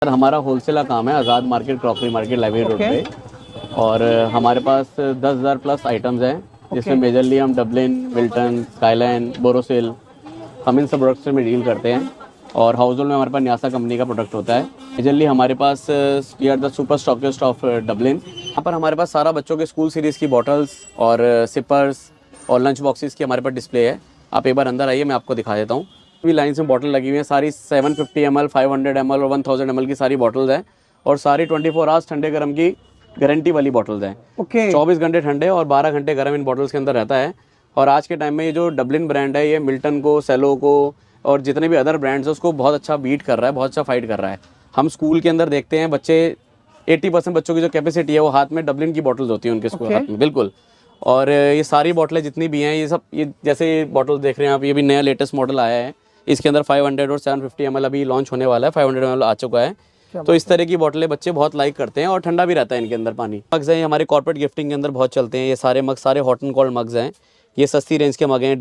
Sir हमारा wholesale का काम है, Azad market, crockery market, library road पे। और हमारे पास 10,000 प्लस आइटम्स हैं, जिसमें मेजरली हम डबलिन, मिल्टन, स्काईलाइन, बोरोसिल, हम इन सब प्रोडक्ट्स में डील करते हैं। और हाउस होल्ड में हमारे पास न्यासा कंपनी का प्रोडक्ट होता है। मेजरली हमारे पास we are the super stockist of Dublin. यहाँ पर हमारे पास सारा बच्चों के स्कूल सीरीज़ की बॉटल्स और सिपर्स और लंच बॉक्सेस की हमारे पास डिस्प्ले है। आप एक बार अंदर आइए, मैं आपको दिखा देता हूँ। भी लाइन्स में बॉटल लगी हुई है, सारी 750 ml, 500 ml और 1000 ml की सारी बॉटल्स हैं। और सारी 24 आवर्स ठंडे गर्म की गारंटी वाली बॉटल्स हैं। 24 घंटे ठंडे और 12 घंटे गर्म इन बॉटल्स के अंदर रहता है। और आज के टाइम में ये जो डबलिन ब्रांड है, ये मिल्टन को, सेलो को और जितने भी अदर ब्रांड्स हैं उसको बहुत अच्छा बीट कर रहा है, बहुत अच्छा फाइट कर रहा है। हम स्कूल के अंदर देखते हैं बच्चे 80% बच्चों की जो कैपेसिटी है वो हाथ में डबलिन की बॉटल्स होती है उनके स्कूल हाथ में, बिल्कुल। और ये सारी बॉटलें जितनी भी हैं, ये सब, ये जैसे ये बॉटल देख रहे हैं आप, ये भी नया लेटेस्ट मॉडल आया है। इसके अंदर 500 और 750 ml अभी लॉन्च होने वाला है, 500 ml आ चुका है। तो इस तरह की बोतलें बच्चे बहुत लाइक करते हैं और ठंडा भी रहता है इनके अंदर पानी। मग्स हैं हमारे कॉर्पोरेट गिफ्टिंग के अंदर बहुत चलते हैं। ये सारे मग सारे हॉट एंड कोल्ड मग्स हैं। ये सस्ती रेंज के मग हैं,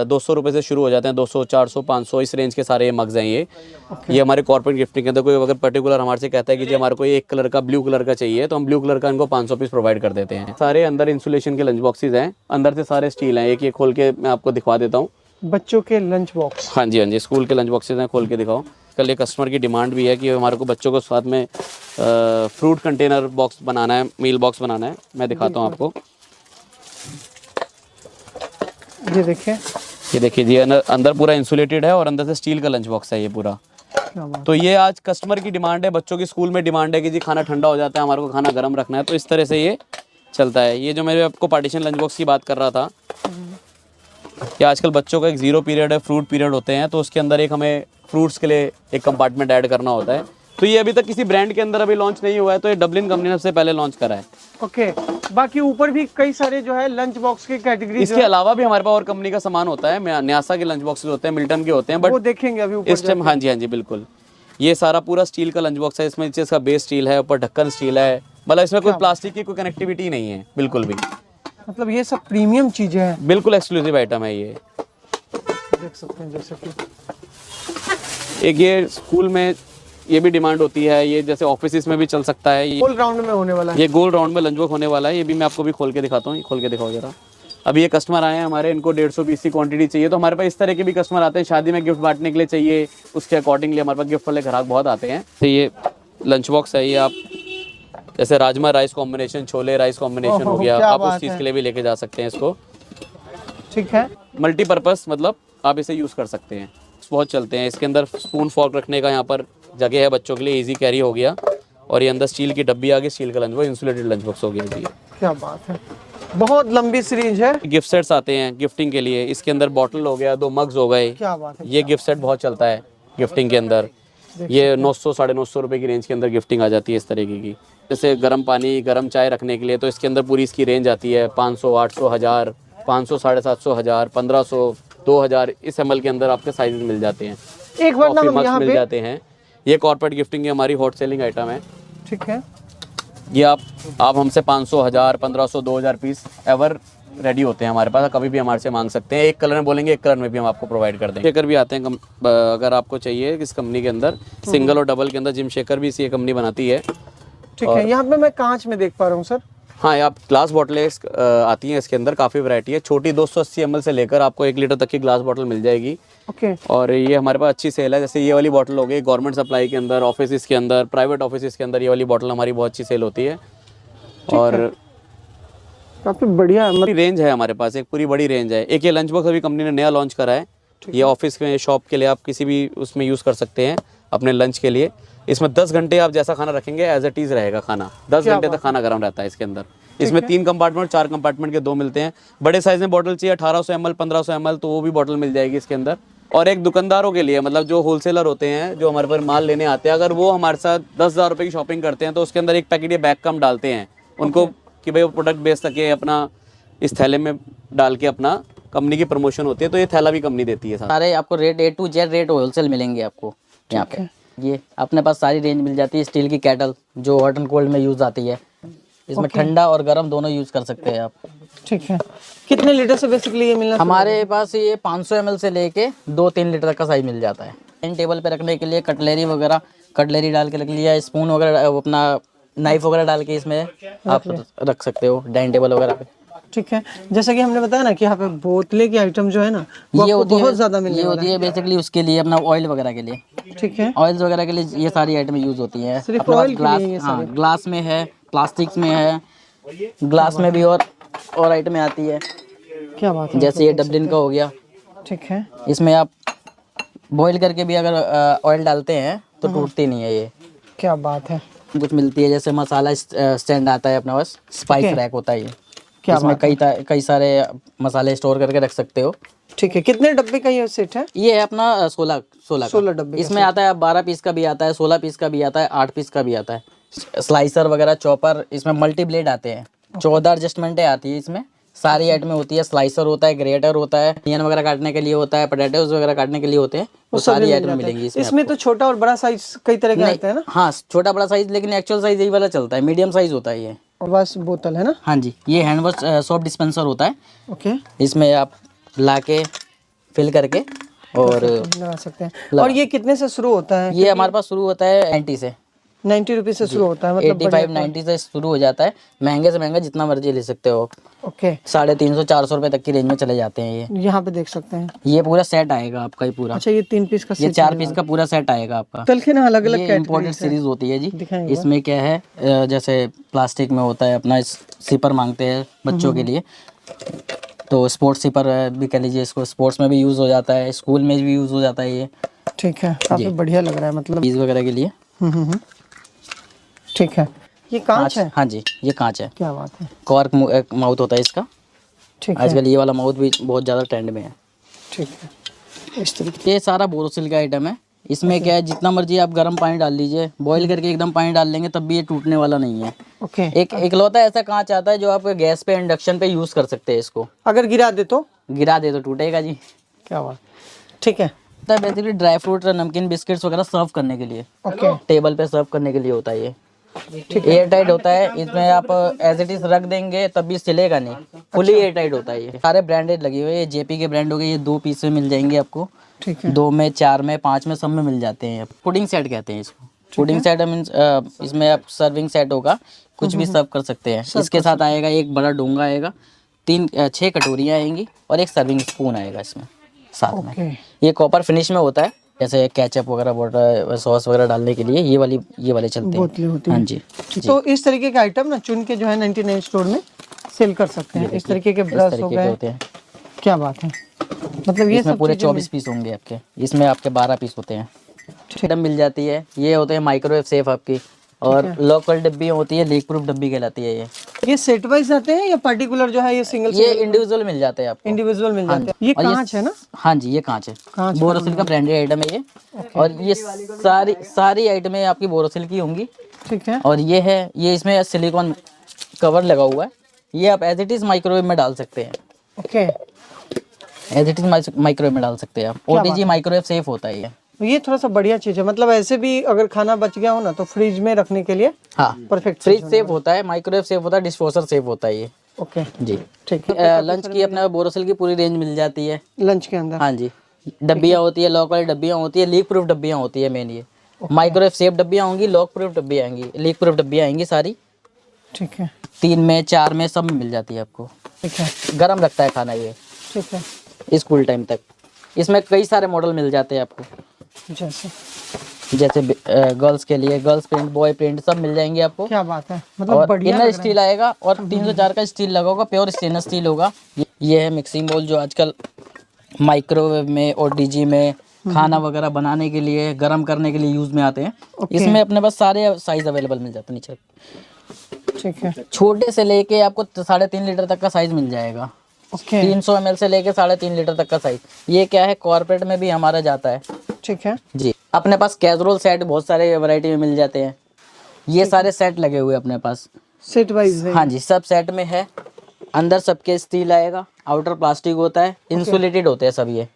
200 रुपये से शुरू हो जाते हैं, 200, 400, 500 इस रेंज के सारे मग्स हैं ये हमारे कॉर्पोरेट गिफ्टिंग के अंदर। कोई अगर पर्टिकुलर हमारे से कहता है कि जी हमारे को एक कलर का, ब्लू कलर का चाहिए, तो हम ब्लू कलर का इनको 500 पीस प्रोवाइड कर देते हैं। सारे अंदर इंसुलेशन के लंच बॉक्सेस हैं, अंदर से सारे स्टील हैं। एक ये खोल के मैं आपको दिखा देता हूँ। बच्चों के लंच बॉक्स, हाँ जी, हाँ जी, स्कूल के लंच बॉक्सेस हैं, खोल के दिखाओ। कल ये कस्टमर की डिमांड भी है कि हमारे को बच्चों को साथ में फ्रूट कंटेनर बॉक्स बनाना है, मील बॉक्स बनाना है। मैं दिखाता हूँ आपको। ये देखिए, ये देखिए जी, अंदर पूरा इंसुलेटेड है और अंदर से स्टील का लंच बॉक्स है ये पूरा। तो ये आज कस्टमर की डिमांड है, बच्चों की स्कूल में डिमांड है कि जी खाना ठंडा हो जाता है, हमारे को खाना गर्म रखना है, तो इस तरह से ये चलता है। ये जो मैंने आपको पार्टीशन लंच बॉक्स की बात कर रहा था, कि आजकल बच्चों का एक 0 पीरियड है, फ्रूट पीरियड होते हैं, तो उसके अंदर एक हमें फ्रूट्स के लिए एक कंपार्टमेंट ऐड करना होता है। तो ये अभी तक किसी ब्रांड के अंदर अभी लॉन्च नहीं हुआ है, तो ये डबलिन कंपनी ने सबसे पहले लॉन्च करा है। ओके। बाकी ऊपर भी कई सारे जो है लंच बॉक्स की कैटेगरी, इसके अलावा भी हमारे पास और कंपनी का सामान होता है। न्यासा के लंच बॉक्सेस होते हैं, मिल्टन के होते हैं, बट वो देखेंगे अभी ऊपर इस टाइम। हाँ जी, हाँ जी, बिल्कुल। ये सारा पूरा स्टील का लंच बॉक्स है। इसमें नीचे इसका बेस स्टील है, ऊपर ढक्कन स्टील है, मतलब इसमें कोई प्लास्टिक की कोई कनेक्टिविटी नहीं है बिल्कुल भी। मतलब ये सब प्रीमियम चीजें हैं, बिल्कुल एक्सक्लूसिव आइटम है ये। देख सकते हैं। जैसे कि एक ये स्कूल में ये भी डिमांड होती है, ये जैसे ऑफिस में भी चल सकता है। ये गोल राउंड में होने वाला है, ये गोल राउंड में लंच बॉक्स होने वाला है। ये भी मैं आपको भी खोल के दिखाता हूँ, खोल के दिखाओ जरा। अभी ये कस्टमर आए हैं हमारे, इनको 150 पीस की क्वांटिटी चाहिए। तो हमारे पास इस तरह के भी कस्टमर आते हैं, शादी में गिफ्ट बांटने के लिए चाहिए, उसके अकॉर्डिंगली हमारे पास गिफ्ट वाले ग्राहक बहुत आते हैं। तो ये लंच बॉक्स है, ये आप जैसे rajma rice combination, chole rice combination हो गया, आप उस चीज़ के लिए भी लेके जा सकते हैं इसको। ठीक है, मल्टीपर्पज़, मतलब आप इसे यूज़ कर सकते हैं, बहुत चलते हैं। इसके अंदर स्पून फॉर्क रखने का यहाँ पर जगह है बच्चों के लिए, इजी कैरी हो गया। और ये अंदर स्टील की डब्बी आ गई, स्टील का lunch box, insulated lunch box हो गया जी। क्या बात है, बहुत लंबी सीरीज है। गिफ्ट सेट्स आते हैं गिफ्टिंग के लिए। इसके अंदर बॉटल हो गया, 2 मग्स हो गए। क्या बात है, ये गिफ्ट सेट बहुत चलता है गिफ्टिंग के अंदर। ये 900 950 रुपये की रेंज के अंदर गिफ्टिंग आ जाती है इस तरीके की। जैसे गर्म पानी, गर्म चाय रखने के लिए, तो इसके अंदर पूरी इसकी रेंज आती है 500, 800, 1000, 500, 750, 1000, 1500, 2000 इस ml के अंदर आपके साइज मिल जाते हैं। एक बार ना हम यहाँ मिल जाते हैं। ये कॉर्पोरेट गिफ्टिंग की हमारी हॉट सेलिंग आइटम है। ठीक है, ये आप हमसे 500, 1000, 1500, 2000 पीस एवर रेडी होते हैं हमारे पास। कभी भी हमारे से मांग सकते हैं। एक कलर में बोलेंगे, एक कलर में भी हम आपको प्रोवाइड कर देंगे। शेकर भी आते हैं अगर आपको चाहिए इस कंपनी के अंदर, सिंगल और डबल के अंदर जिम शेकर भी इसी कंपनी बनाती है। ठीक है। यहाँ पे मैं कांच में देख पा रहा हूँ सर। हाँ, आप ग्लास बॉटलें आती हैं इसके अंदर, काफ़ी वैरायटी है। छोटी 280 ml से लेकर आपको 1 लीटर तक की ग्लास बॉटल मिल जाएगी। ओके। और ये हमारे पास अच्छी सेल है। जैसे ये वाली बॉटल हो गई गवर्नमेंट सप्लाई के अंदर, ऑफिस के अंदर, प्राइवेट ऑफिस के अंदर ये वाली बॉटल हमारी बहुत अच्छी सेल होती है। और काफी बढ़िया रेंज है हमारे पास, एक पूरी बड़ी रेंज है। एक ये लंच बॉक्स अभी कंपनी ने नया लॉन्च करा है। ये ऑफिस में, शॉप के लिए आप किसी भी उसमें यूज़ कर सकते हैं अपने लंच के लिए। इसमें 10 घंटे आप जैसा खाना रखेंगे एज इट इज़ रहेगा खाना। 10 घंटे तक खाना गर्म रहता है इसके अंदर। इसमें 3 कंपार्टमेंट, 4 कंपार्टमेंट के 2 मिलते हैं। बड़े साइज में बॉटल चाहिए 1800 ml, 1500 ml, तो वो भी बॉटल मिल जाएगी इसके अंदर। और एक दुकानदारों के लिए, मतलब जो होलसेलर होते हैं, जो हमारे पर माल लेने आते हैं, अगर वो हमारे साथ 10,000 रुपये की शॉपिंग करते हैं, तो उसके अंदर एक पैकेट या बैग कम डालते हैं उनको, कि भाई वो प्रोडक्ट बेच सके, अपना इस थैले में डाल के अपना कंपनी की प्रमोशन होती है। तो ये थैला भी कंपनी देती है। सारे आपको rate A to Z rate wholesale मिलेंगे आपको यहाँ पे। ये अपने पास सारी रेंज मिल जाती है। स्टील की कैटल जो हॉट एंड कोल्ड में यूज आती है, इसमें ठंडा और गर्म दोनों यूज कर सकते हैं आप। ठीक है। कितने लीटर से बेसिकली ये मिलना? हमारे पास ये 500 ml से लेके 2-3 लीटर तक का साइज मिल जाता है। टेबल पे रखने के लिए कटलेरी वगैरह कटलरी डाल के रख लिया, स्पून वगैरह अपना नाइफ वगैरह डाल के इसमें आप रख सकते हो डाइनिंग टेबल वगैरह पे। ठीक है, जैसा कि हमने बताया ना कि यहाँ पे बोतले की आइटम जो है ना वो आपको बहुत ज्यादा मिलने ये वाला होती है बेसिकली उसके लिए अपना ऑयल वगैरह के लिए। है। ठीक है, ऑयल्स वगैरह के लिए ये सारी आइटम यूज होती हैं। सिर्फ अपने पास ऑयल के ग्लास, लिए ये हाँ ग्लास में है, प्लास्टिक में है, ग्लास में भी और आइटमें आती है। क्या बात है। जैसे ये डबलिन का हो गया, ठीक है, इसमें आप बॉईल करके भी अगर ऑयल डालते हैं तो टूटती नहीं है ये। क्या बात है। कुछ मिलती है जैसे मसाला स्टैंड आता है अपना पास, स्पाइस रैक होता है ये। क्या इसमें कई सारे मसाले स्टोर करके रख सकते हो। ठीक है, कितने डब्बे का ये सेट है? ये है अपना 16 डब्बे। इसमें आता है 12 पीस का भी आता है, 16 पीस का भी आता है, 8 पीस का भी आता है। स्लाइसर वगैरह, चॉपर, इसमें मल्टी ब्लेड आते हैं। 14 एडजस्टमेंटें आती है इसमें, सारी आइटमें होती है। स्लाइसर होता है, ग्रेटर होता है, अनियन वगैरह काटने के लिए होता है, पोटैटोज वगैरह काटने के लिए होते हैं। वो सारी आइटम मिलेंगी इसमें। इसमें तो छोटा और बड़ा साइज कई तरह के आते हैं ना? हाँ, छोटा बड़ा साइज, लेकिन एक्चुअल साइज यही वाला चलता है, मीडियम साइज होता है ये। और बस बोतल है ना? हाँ जी, ये हैंड वॉश सोप डिस्पेंसर होता है। ओके, इसमें आप लाके फिल करके और लगा सकते हैं। और ये कितने से शुरू होता है? ये हमारे पास शुरू होता है 90 से, 90 रुपीज से शुरू होता है, मतलब 85-90 से शुरू हो जाता है। महंगे से महंगा जितना मर्जी ले सकते हो। ओके, 350-400 रुपए तक की रेंज में चले जाते हैं ये। यहाँ पे देख सकते हैं। ये पूरा सेट आएगा आपका, ही पूरा। अच्छा, ये 3 पीस का ये 4 पीस का पूरा सेट आएगा आपका। तलखे ना अलग अलग ये इम्पोर्टेड सीरीज होती है जी। दिखाएंगे। इसमें क्या है, जैसे प्लास्टिक में होता है अपना, सिपर मांगते हैं बच्चों के लिए, तो स्पोर्ट्स सिपर भी कह लीजिए इसको। स्पोर्ट्स में भी यूज़ हो जाता है, स्कूल में भी यूज़ हो जाता है ये। ठीक है, काफी बढ़िया लग रहा है, मतलब चीज़ वगैरह के लिए। ठीक है, ये कांच है? हाँ जी, ये कांच है। क्या बात है। कॉर्क माउथ होता है इसका। ठीक है, आजकल ये वाला माउथ भी बहुत ज़्यादा ट्रेंड में है। ठीक है, इस तरीके। ये सारा बोरोसिल का आइटम है। इसमें क्या है, जितना मर्जी आप गर्म पानी डाल लीजिए, बॉईल करके एकदम पानी डाल लेंगे तब भी ये टूटने वाला नहीं है। ओके, एक इकलौता ऐसा कांच आता है जो आप गैस पे, इंडक्शन पे यूज़ कर सकते हैं इसको। अगर गिरा दे तो? गिरा दे तो टूटेगा जी। क्या बात। ठीक है, बेसिकली ड्राई फ्रूट, नमकीन, बिस्किट्स वगैरह सर्व करने के लिए, ओके, टेबल पे सर्व करने के लिए होता है ये। एयर टाइट होता है, इसमें आप एज इट इज रख देंगे तब भी सिलेगा नहीं, फुली एयर टाइट होता है ये। सारे ब्रांडेड लगे हुए हैं, ये जेपी के ब्रांड हो गए। ये 2 पीस में मिल जाएंगे आपको। ठीक है, 2 में, 4 में, 5 में, सब में मिल जाते हैं। पुडिंग सेट कहते हैं इसको। पुडिंग सेट मीन्स इसमें आप सर्विंग सेट होगा, कुछ भी सर्व कर सकते हैं। इसके साथ आएगा एक बड़ा डोंगा आएगा, 6 कटोरियाँ आएंगी और एक सर्विंग स्पून आएगा इसमें साथ में। ये कॉपर फिनिश में होता है, जैसे केचप वगैरह, वाटर सॉस वगैरह डालने के लिए ये वाले चलते हैं। हाँ जी। तो इस तरीके के आइटम ना चुन के जो है 99 स्टोर में सेल कर सकते हैं। इस तरीके के ब्रश हो गए। होते हैं। क्या बात है, मतलब ये सब पूरे 24 पीस होंगे आपके, इसमें आपके 12 पीस होते हैं। आइटम मिल जाती है। ये होते हैं माइक्रोवेव सेफ आपकी, और लोकल डब्बी होती है, लीक प्रूफ डब्बी कहलाती है ये सेट वाइज आते हैं या पर्टिकुलर जो है ये सिंगल? ये इंडिविजुअल मिल जाते हैं आपको। इंडिविजुअल मिल जाते हैं। ये कांच है ना? हाँ जी, ये कांच है। बोरोसिल का ब्रांडेड आइटम है ये। और ये सारी आइटमें आपकी बोरोसिल की होंगी। ठीक है, और ये है, ये इसमें सिलिकॉन कवर लगा हुआ है। ये आप एज इट इज माइक्रोवेव में डाल सकते हैं। Okay, as it is microwave में डाल सकते हैं आप। ओटीजी माइक्रोवेव सेफ होता है ये थोड़ा सा बढ़िया चीज है। मतलब ऐसे भी अगर खाना बच गया हो ना तो फ्रिज में रखने के लिए हाँ परफेक्ट। फ्रिज सेफ होता है, माइक्रोवेव सेफ होता है, डिशवॉशर सेफ होता है ये। ओके जी ठीक है। लंच की अपने बोरोसिल की पूरी रेंज मिल जाती है लंच के अंदर। हाँ जी, डब्बियाँ होती है, लॉक वाली डब्बियाँ होती है, लीक प्रूफ डब्बियाँ होती है मेन। ये माइक्रोवेव सेफ डब्बियाँ होंगी, लॉक प्रूफ डब्बियाँ आएंगी, लीक प्रूफ डब्बियाँ आएंगी सारी। ठीक है, 3 में, 4 में, सब में मिल जाती है आपको। ठीक है, गरम रखता है खाना ये ठीक है। स्कूल टाइम तक। इसमें कई सारे मॉडल मिल जाते हैं आपको, जैसे गर्ल्स के लिए गर्ल्स प्रिंट, बॉय प्रिंट, सब मिल जाएंगे आपको। क्या बात है, मतलब और बढ़िया इनर स्टील आएगा और 304 का स्टील लगा होगा, प्योर स्टेनलेस स्टील होगा। ये है मिक्सिंग बोल, जो आजकल माइक्रोवेव में और डीजी में खाना वगैरह बनाने के लिए, गर्म करने के लिए यूज में आते हैं। इसमें अपने पास सारे साइज अवेलेबल मिल जाते हैं नीचे। ठीक है, छोटे से लेके आपको 3.5 लीटर तक का साइज मिल जाएगा। 300 ml से लेके 3.5 लीटर तक का साइज। ये क्या है, कॉर्पोरेट में भी हमारा जाता है। ठीक है जी। अपने पास कैसरोल सेट बहुत सारे वैरायटी में मिल जाते हैं। ये सारे सेट लगे हुए अपने पास, सेट वाइज है। हाँ जी, सब सेट में है। अंदर सबके स्टील आएगा, आउटर प्लास्टिक होता है, इंसुलेटेड होते हैं सब ये।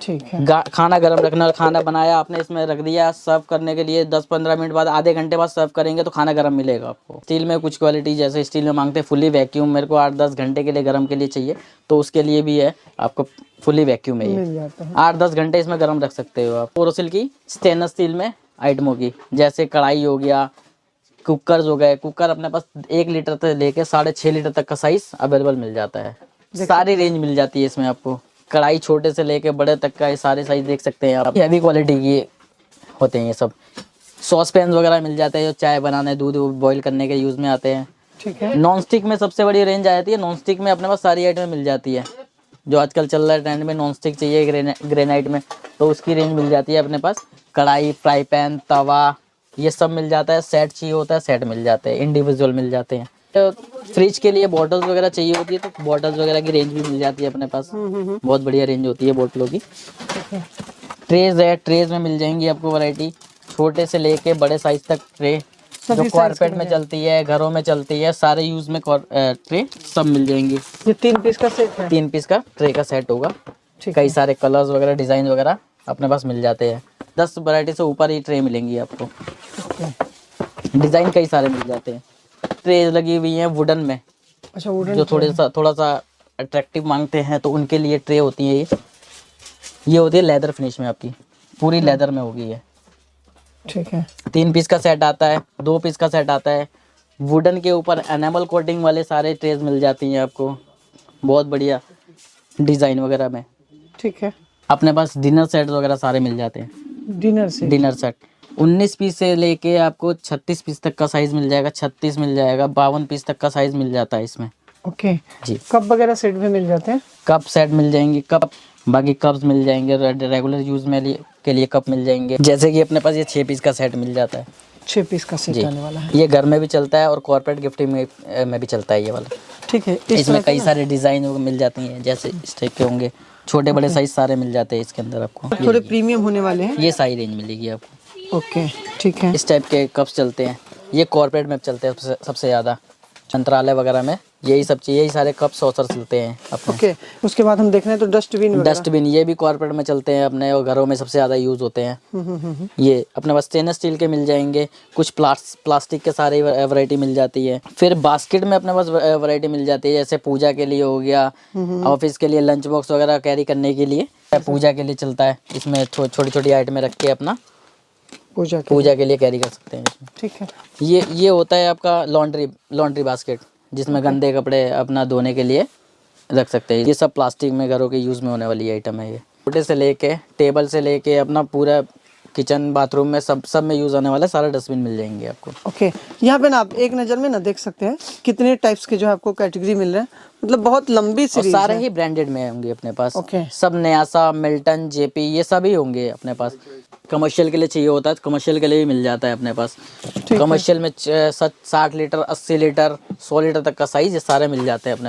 ठीक है, खाना गर्म रखना, खाना बनाया आपने, इसमें रख दिया, सर्व करने के लिए 10-15 मिनट बाद, आधे घंटे बाद सर्व करेंगे तो खाना गर्म मिलेगा आपको। स्टील में कुछ क्वालिटी, जैसे स्टील में मांगते हैं फुली वैक्यूम, मेरे को 8-10 घंटे के लिए गर्म के लिए चाहिए, तो उसके लिए भी है आपको फुली वैक्यूम है ये। 8-10 घंटे इसमें गर्म रख सकते हो आप। बोरोसिल की स्टेनलेस स्टील में आइटमों की, जैसे कढ़ाई हो गया, कुकर हो गए। कुकर अपने पास 1 लीटर से लेके 6.5 लीटर तक का साइज अवेलेबल मिल जाता है। सारी रेंज मिल जाती है इसमें आपको। कढ़ाई छोटे से लेके बड़े तक का ये सारे साइज देख सकते हैं आप। हैवी क्वालिटी की होते हैं ये सब। सॉस पैन वगैरह मिल जाते हैं जो चाय बनाने, दूध बॉईल करने के यूज़ में आते हैं। ठीक है। नॉन स्टिक में सबसे बड़ी रेंज आ जाती है। नॉन स्टिक में अपने पास सारी आइटम मिल जाती है। जो आजकल चल रहा है ट्रेंड में, नॉन स्टिक चाहिए ग्रेनाइट में, तो उसकी रेंज मिल जाती है अपने पास। कढ़ाई, फ्राई पैन, तवा, ये सब मिल जाता है। सेट चाहिए होता है, सेट मिल जाते हैं, इंडिविजुअल मिल जाते हैं। तो फ्रिज के लिए बॉटल्स वगैरह चाहिए होती है तो बॉटल्स वगैरह की रेंज भी मिल जाती है अपने पास। बहुत बढ़िया रेंज होती है बोतलों की। ट्रेज है, ट्रेज में मिल जाएंगी आपको वैरायटी, छोटे से लेके बड़े साइज तक ट्रे, जो कारपेट में चलती है, घरों में चलती है, सारे यूज में ट्रे सब मिल जाएंगी। ये 3 पीस का सेट है। 3 पीस का ट्रे का सेट होगा। ठीक कई सारे कलर्स वगैरह, डिजाइन वगैरह अपने पास मिल जाते हैं। 10 वैरायटी से ऊपर ही ट्रे मिलेंगी आपको। डिजाइन कई सारे मिल जाते हैं। ट्रे लगी हुई हैं वुडन में, अच्छा वुडन जो थोड़ा सा अट्रैक्टिव मांगते हैं तो उनके लिए ट्रे होती है ये होती है लेदर फिनिश में, आपकी पूरी लेदर में होगी ये। ठीक है। 3 पीस का सेट आता है, 2 पीस का सेट आता है। वुडन के ऊपर एनामल कोटिंग वाले सारे ट्रेज मिल जाती हैं आपको, बहुत बढ़िया डिज़ाइन वगैरह में। ठीक है। अपने पास डिनर सेट वगैरह सारे मिल जाते हैं। Dinner set. Dinner set 19 piece से लेके आपको 36 पीस तक का साइज़ मिल जाएगा, 36 मिल जाएगा, 52 पीस तक का साइज़ मिल जाता है इसमें। ओके जी। कप वगैरह सेट भी मिल जाते हैं। कप सेट मिल जाएंगे, कप बाकी कप्स मिल जाएंगे, रेगुलर यूज़ में के लिए कप मिल जाएंगे। जैसे कि अपने पास ये 6 पीस का सेट मिल जाता है। 6 पीस का सेट जी। आने वाला है। ये घर में भी चलता है और कॉर्पोरेट गिफ्टिंग में भी चलता है ये वाला। ठीक है। इसमें कई सारे डिज़ाइन मिल जाती हैं, जैसे इस टाइप के होंगे, छोटे बड़े साइज सारे मिल जाते हैं इसके अंदर आपको। थोड़े प्रीमियम होने वाले हैं। ये सारी रेंज मिलेगी आपको। ओके ठीक है। इस टाइप के कप्स चलते हैं, ये कॉर्पोरेट में चलते हैं सबसे ज़्यादा। मंत्रालय वगैरह में यही सब चीज़, यही सारे कप सॉसर चलते हैं अपने। ओके उसके बाद हम देख रहे हैं तो डस्टबिन वगैरह। डस्टबिन ये भी कॉर्पोरेट में चलते हैं अपने, और घरों में सबसे ज़्यादा यूज़ होते हैं। ये अपने पास स्टेनलेस स्टील के मिल जाएंगे, कुछ प्लास्टिक के सारे वैरायटी मिल जाती है। फिर बास्केट में अपने पास वैरायटी मिल जाती है, जैसे पूजा के लिए हो गया, ऑफिस के लिए लंच बॉक्स वगैरह कैरी करने के लिए, पूजा के लिए चलता है। इसमें छोटी छोटी आइटमें रख के अपना पूजा के लिए कैरी कर सकते हैं इसमें। ठीक है। ये होता है आपका लॉन्ड्री बास्केट, जिसमें गंदे कपड़े अपना धोने के लिए रख सकते हैं। ये सब प्लास्टिक में घरों के यूज़ में होने वाली आइटम है। ये छोटे से लेके टेबल से लेके अपना पूरा किचन बाथरूम में सब में यूज़ होने वाला सारा डस्टबिन मिल जाएंगे आपको। ओके यहाँ पे ना आप एक नज़र में ना देख सकते हैं कितने टाइप्स के जो है आपको कैटेगरी मिल रहे हैं, मतलब बहुत लंबी और सीरीज सारे है। ही ब्रांडेड में होंगे अपने पास। ओके। सब न्यासा, मिल्टन, जेपी, ये सभी होंगे अपने पास। कमर्शियल के लिए चाहिए होता है तो कमर्शियल के लिए भी मिल जाता है अपने पास। कमर्शियल में 60 लीटर, 80 लीटर, 100 लीटर तक का साइज ये सारे मिल जाते हैं अपने